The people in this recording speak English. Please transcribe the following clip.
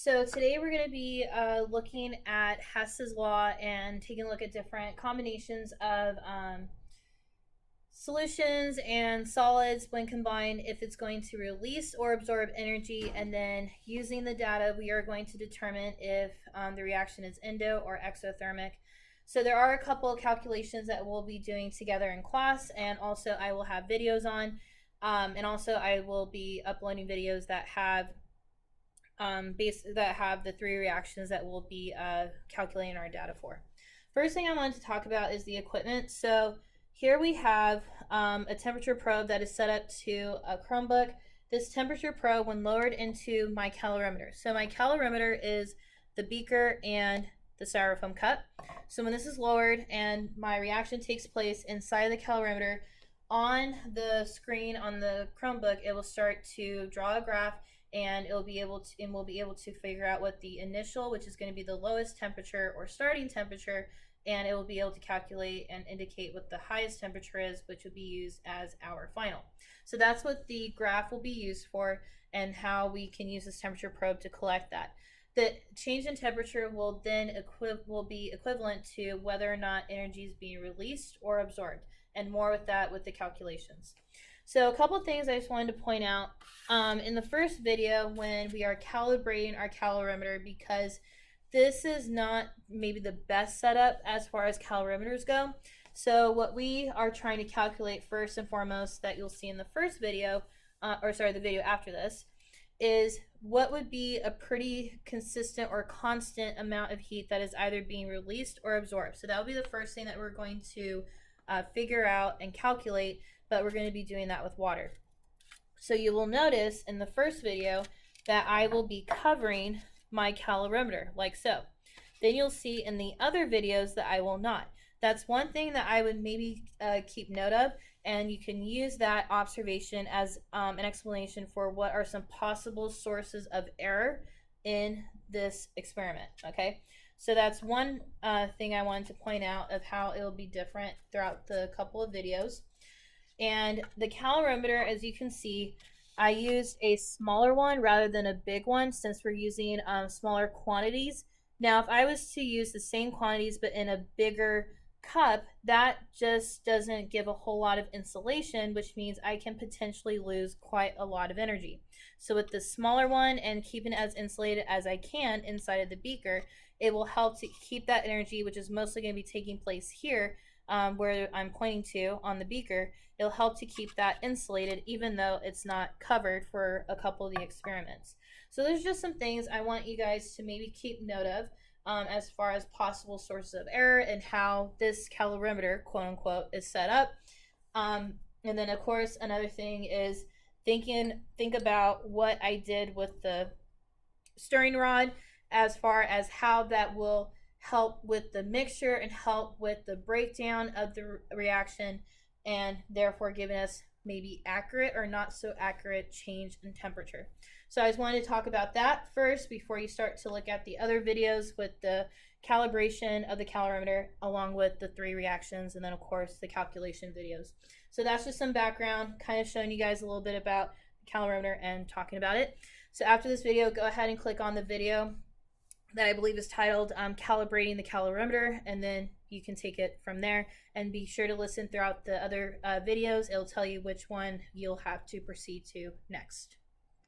So today we're going to be looking at Hess's law and taking a look at different combinations of solutions and solids when combined, if it's going to release or absorb energy, and then using the data we are going to determine if the reaction is endo or exothermic. So there are a couple of calculations that we'll be doing together in class, and also I will have videos on, and also I will be uploading videos that have the three reactions that we'll be calculating our data for. First thing I wanted to talk about is the equipment. So here we have a temperature probe that is set up to a Chromebook. This temperature probe, when lowered into my calorimeter. So my calorimeter is the beaker and the styrofoam cup. So when this is lowered and my reaction takes place inside the calorimeter, on the screen on the Chromebook, it will start to draw a graph, and we'll be able to figure out what the initial, which is going to be the lowest temperature or starting temperature, and it will be able to calculate and indicate what the highest temperature is, which will be used as our final. So that's what the graph will be used for, and how we can use this temperature probe to collect that. The change in temperature will then be equivalent to whether or not energy is being released or absorbed, and more with that with the calculations. So a couple of things I just wanted to point out in the first video when we are calibrating our calorimeter, because this is not maybe the best setup as far as calorimeters go. So what we are trying to calculate first and foremost, that you'll see in the first video, the video after this, is what would be a pretty consistent or constant amount of heat that is either being released or absorbed. So that will be the first thing that we're going to figure out and calculate, but we're going to be doing that with water. So you will notice in the first video that I will be covering my calorimeter like so. Then you'll see in the other videos that I will not. That's one thing that I would maybe keep note of, and you can use that observation as an explanation for what are some possible sources of error in this experiment, okay? So that's one thing I wanted to point out of how it will be different throughout the couple of videos. And the calorimeter, as you can see, I used a smaller one rather than a big one, since we're using smaller quantities. Now, if I was to use the same quantities but in a bigger cup, that just doesn't give a whole lot of insulation, which means I can potentially lose quite a lot of energy. So with the smaller one and keeping it as insulated as I can inside of the beaker, it will help to keep that energy, which is mostly going to be taking place here, where I'm pointing to on the beaker. It'll help to keep that insulated even though it's not covered for a couple of the experiments. So there's just some things I want you guys to maybe keep note of as far as possible sources of error and how this calorimeter, quote unquote, is set up. And then of course another thing is think about what I did with the stirring rod, as far as how that will help with the mixture and help with the breakdown of the reaction, and therefore giving us maybe accurate or not so accurate change in temperature. So I just wanted to talk about that first before you start to look at the other videos with the calibration of the calorimeter, along with the three reactions, and then of course the calculation videos. So that's just some background, kind of showing you guys a little bit about the calorimeter and talking about it. So after this video, go ahead and click on the video that I believe is titled Calibrating the Calorimeter, and then you can take it from there, and be sure to listen throughout the other videos. It'll tell you which one you'll have to proceed to next.